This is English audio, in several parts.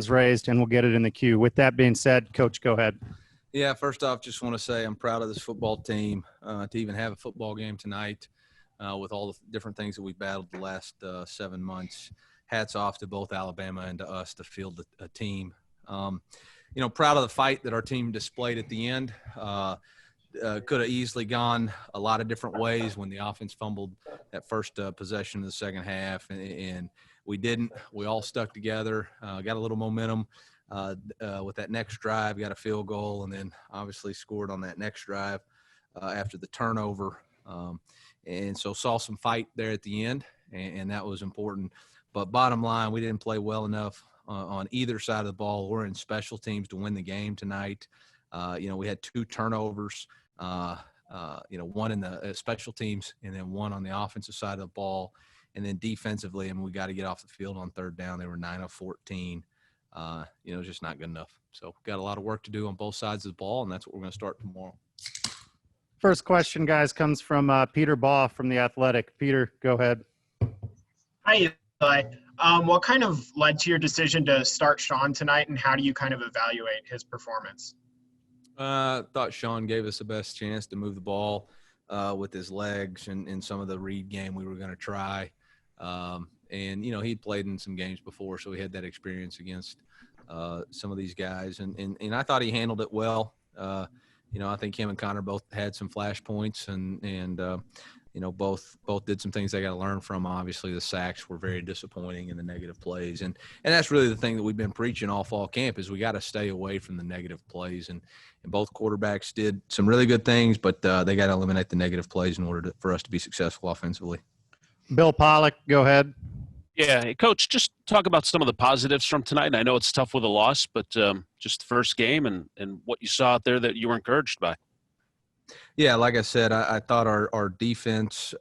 hands raised, and we'll get it in the queue. With that being said, Coach, go ahead. Yeah, first off, just want to say I'm proud of this football team to even have a football game tonight with all the different things that we've battled the last 7 months. Hats off to both Alabama and to us to field a team. Proud of the fight that our team displayed at the end. Could have easily gone a lot of different ways when the offense fumbled that first possession of the second half, and we didn't. We all stuck together, got a little momentum with that next drive, got a field goal, and then obviously scored on that next drive after the turnover. And so saw some fight there at the end, and that was important. But bottom line, we didn't play well enough on either side of the ball or in special teams to win the game tonight. We had 2 turnovers, one in the special teams and then one on the offensive side of the ball. And then defensively, we got to get off the field on third down. They were 9 of 14. Just not good enough. So got a lot of work to do on both sides of the ball, and that's what we're going to start tomorrow. First question, guys, comes from Peter Baugh from The Athletic. Peter, go ahead. Hi, Eli. What kind of led to your decision to start Sean tonight, and how do you kind of evaluate his performance? Thought Sean gave us the best chance to move the ball with his legs and some of the read game we were going to try. He'd played in some games before, so he had that experience against some of these guys. And I thought he handled it well. I think him and Connor both had some flash points and both did some things they got to learn from. Obviously, the sacks were very disappointing in the negative plays. And that's really the thing that we've been preaching all fall camp is we got to stay away from the negative plays. And both quarterbacks did some really good things, but they got to eliminate the negative plays in order for us to be successful offensively. Bill Pollock, go ahead. Yeah, hey, Coach, just talk about some of the positives from tonight. I know it's tough with a loss, but just the first game and what you saw out there that you were encouraged by. Yeah, like I said, I thought our defense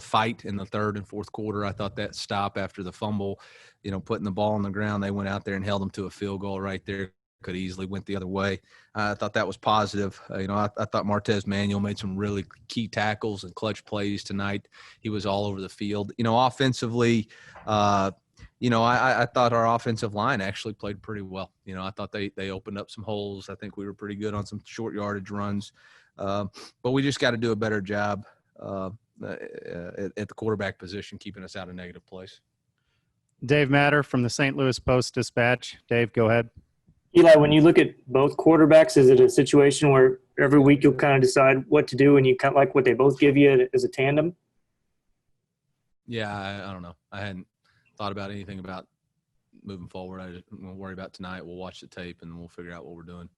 fight in the third and fourth quarter, I thought that stop after the fumble, putting the ball on the ground, they went out there and held them to a field goal right there. Could easily went the other way. I thought that was positive. I thought Martez Manuel made some really key tackles and clutch plays tonight. He was all over the field. Offensively, I thought our offensive line actually played pretty well. I thought they opened up some holes. I think we were pretty good on some short yardage runs. But we just got to do a better job at the quarterback position, keeping us out of negative plays. Dave Matter from the St. Louis Post-Dispatch. Dave, go ahead. Eli, when you look at both quarterbacks, is it a situation where every week you'll kind of decide what to do and you kind of like what they both give you as a tandem? Yeah, I don't know. I hadn't thought about anything about moving forward. I just won't worry about tonight. We'll watch the tape and we'll figure out what we're doing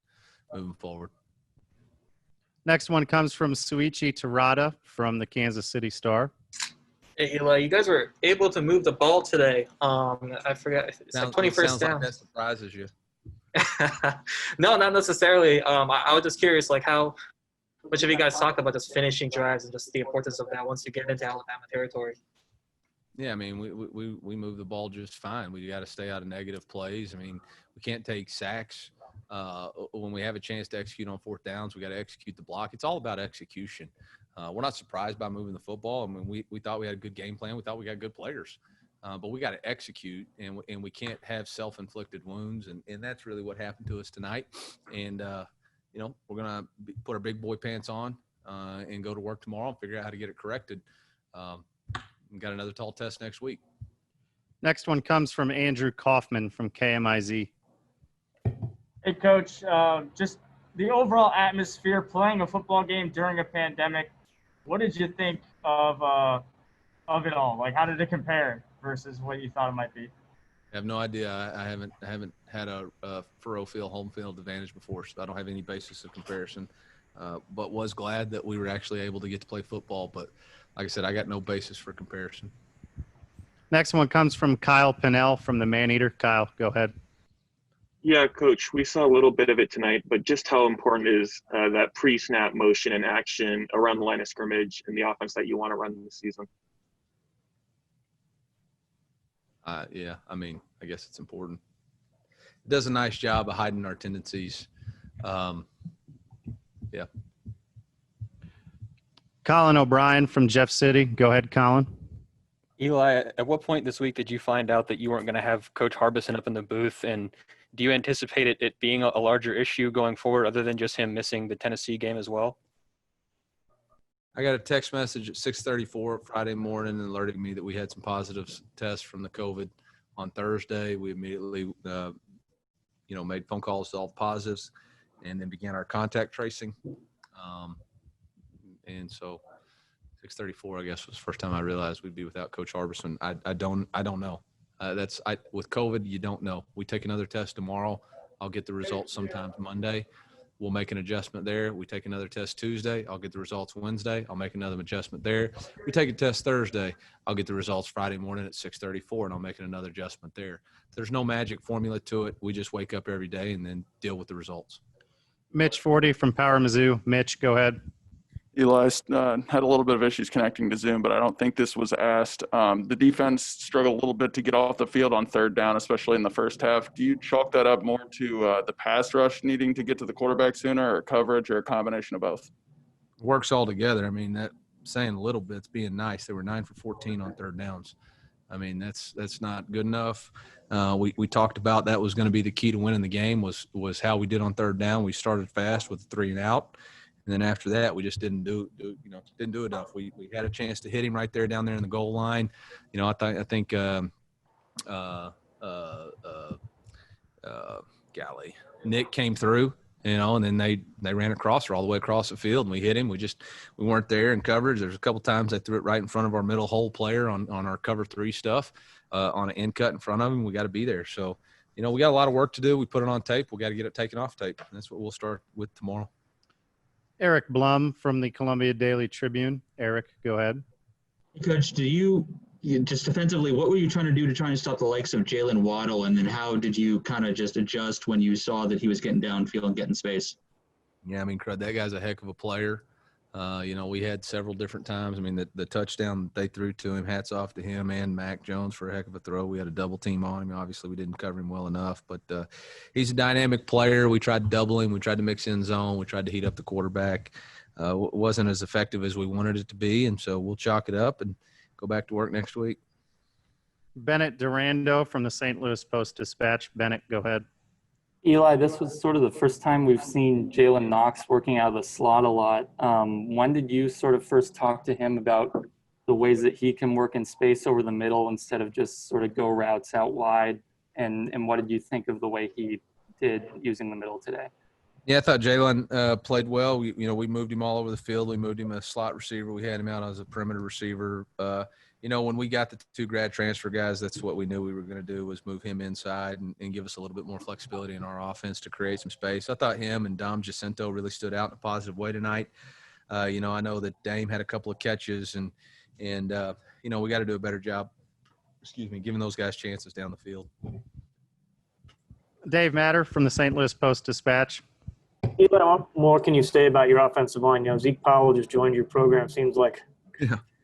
moving forward. Next one comes from Suichi Terada from the Kansas City Star. Hey, Eli, you guys were able to move the ball today. I forgot. It's like 21st down. Like that surprises you. No, not necessarily. I was just curious, like how much have you guys talked about just finishing drives and just the importance of that once you get into Alabama territory? Yeah, we move the ball just fine. We got to stay out of negative plays. We can't take sacks. When we have a chance to execute on fourth downs, we got to execute the block. It's all about execution. We're not surprised by moving the football. We thought we had a good game plan. We thought we got good players. But we got to execute, and we can't have self-inflicted wounds, and that's really what happened to us tonight. And we're gonna put our big boy pants on and go to work tomorrow and figure out how to get it corrected. We got another tall test next week. Next one comes from Andrew Kaufman from KMIZ. Hey, Coach. Just the overall atmosphere playing a football game during a pandemic. What did you think of it all? Like, how did it compare versus what you thought it might be? I have no idea. I haven't had a furrow field, home field advantage before, so I don't have any basis of comparison. But was glad that we were actually able to get to play football. But like I said, I got no basis for comparison. Next one comes from Kyle Pinnell from the Maneater. Kyle, go ahead. Yeah, Coach, we saw a little bit of it tonight, but just how important is that pre-snap motion and action around the line of scrimmage and the offense that you want to run this season? Yeah, I guess it's important. It does a nice job of hiding our tendencies. Yeah. Colin O'Brien from Jeff City. Go ahead, Colin. Eli, at what point this week did you find out that you weren't going to have Coach Harbison up in the booth? And do you anticipate it being a larger issue going forward other than just him missing the Tennessee game as well? I got a text message at 6:34 Friday morning alerting me that we had some positive tests from the COVID on Thursday. We immediately, made phone calls to all the positives and then began our contact tracing. And so 6:34, I guess, was the first time I realized we'd be without Coach Harbison. I don't know. With COVID, you don't know. We take another test tomorrow. I'll get the results sometime Monday. We'll make an adjustment there. We take another test Tuesday. I'll get the results Wednesday. I'll make another adjustment there. We take a test Thursday. I'll get the results Friday morning at 6:34, and I'll make another adjustment there. There's no magic formula to it. We just wake up every day and then deal with the results. Mitch 40 from Power Mizzou. Mitch, go ahead. Eli had a little bit of issues connecting to Zoom, but I don't think this was asked. The defense struggled a little bit to get off the field on third down, especially in the first half. Do you chalk that up more to the pass rush needing to get to the quarterback sooner, or coverage, or a combination of both? Works all together. I mean, that saying a little bit's being nice. They were 9 for 14 on third downs. I mean, that's not good enough. We talked about that was going to be the key to winning the game was how we did on third down. We started fast with the 3 and out. And then after that, we just didn't do enough. We had a chance to hit him right there down there in the goal line. I think Nick came through, and then they ran across her all the way across the field, and we hit him. We weren't there in coverage. There's a couple times they threw it right in front of our middle hole player on our cover 3 stuff on an end cut in front of him. We got to be there. So, we got a lot of work to do. We put it on tape. We got to get it taken off tape. And that's what we'll start with tomorrow. Eric Blum from the Columbia Daily Tribune. Eric, go ahead. Coach, you just defensively, what were you trying to do to try and stop the likes of Jaylen Waddle? And then how did you kind of just adjust when you saw that he was getting downfield and getting space? Yeah, I mean, Crud, that guy's a heck of a player. We had several different times. I mean, the touchdown they threw to him, hats off to him and Mac Jones for a heck of a throw. We had a double team on him. Obviously, we didn't cover him well enough, but he's a dynamic player. We tried to double him. We tried to mix in zone. We tried to heat up the quarterback. Wasn't as effective as we wanted it to be, and so we'll chalk it up and go back to work next week. Bennett Durando from the St. Louis Post-Dispatch. Bennett, go ahead. Eli, this was sort of the first time we've seen Jalen Knox working out of the slot a lot. When did you sort of first talk to him about the ways that he can work in space over the middle instead of just sort of go routes out wide? And what did you think of the way he did using the middle today? Yeah, I thought Jaylen played well. We moved him all over the field. We moved him a slot receiver. We had him out as a perimeter receiver. When we got the 2 grad transfer guys, that's what we knew we were going to do was move him inside and give us a little bit more flexibility in our offense to create some space. I thought him and Dom Jacinto really stood out in a positive way tonight. I know that Dame had a couple of catches and we got to do a better job, giving those guys chances down the field. Dave Matter from the St. Louis Post-Dispatch. Eli, what more can you say about your offensive line? Zeke Powell just joined your program, seems like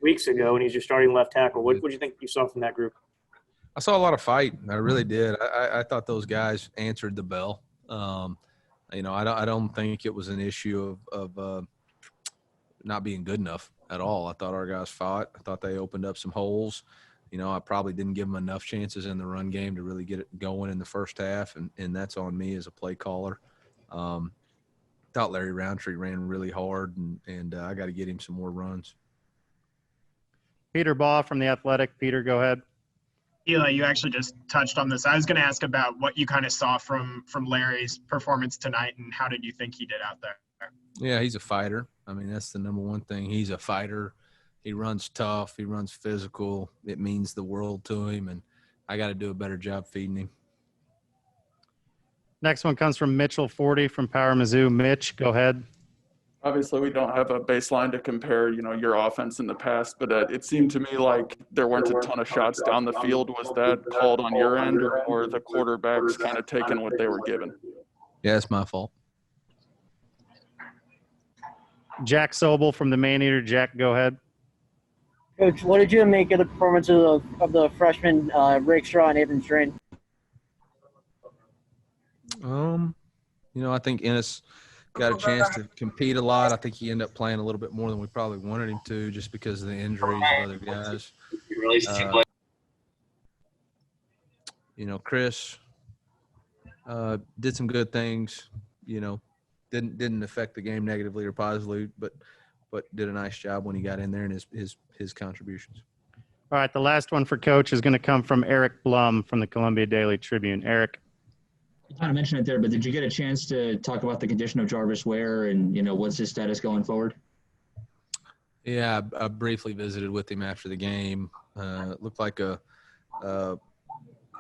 weeks ago, and he's your starting left tackle. What do you think you saw from that group? I saw a lot of fight. I really did. I thought those guys answered the bell. I don't think it was an issue of not being good enough at all. I thought our guys fought. I thought they opened up some holes. I probably didn't give them enough chances in the run game to really get it going in the first half, and that's on me as a play caller. Thought Larry Roundtree ran really hard, and I got to get him some more runs. Peter Baugh from The Athletic. Peter, go ahead. Eli, you actually just touched on this. I was going to ask about what you kind of saw from Larry's performance tonight, and how did you think he did out there? Yeah, he's a fighter. I mean, that's the number one thing. He's a fighter. He runs tough. He runs physical. It means the world to him, and I got to do a better job feeding him. Next one comes from Mitchell 40 from Power Mizzou. Mitch, go ahead. Obviously, we don't have a baseline to compare, your offense in the past, but it seemed to me like there weren't a ton of shots down the field. Was that called on your end, or the quarterbacks kind of taking what they were given? Yeah, it's my fault. Jack Sobel from the Maneater. Jack, go ahead. Coach, what did you make of the performances of the freshmen Rakestraw and Abrams Drain? I think Ennis got a chance to compete a lot. I think he ended up playing a little bit more than we probably wanted him to, just because of the injuries of other guys. You know, Chris did some good things. You know, didn't affect the game negatively or positively, but did a nice job when he got in there and his contributions. All right, the last one for Coach is going to come from Eric Blum from the Columbia Daily Tribune. Eric. You kind of mentioned it there, but did you get a chance to talk about the condition of Jarvis Ware and, what's his status going forward? Yeah, I briefly visited with him after the game. It looked like a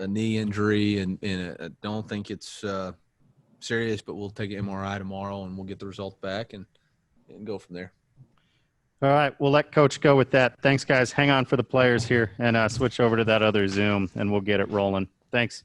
knee injury, and I don't think it's serious, but we'll take an MRI tomorrow, and we'll get the result back and go from there. All right, we'll let Coach go with that. Thanks, guys. Hang on for the players here and switch over to that other Zoom, and we'll get it rolling. Thanks.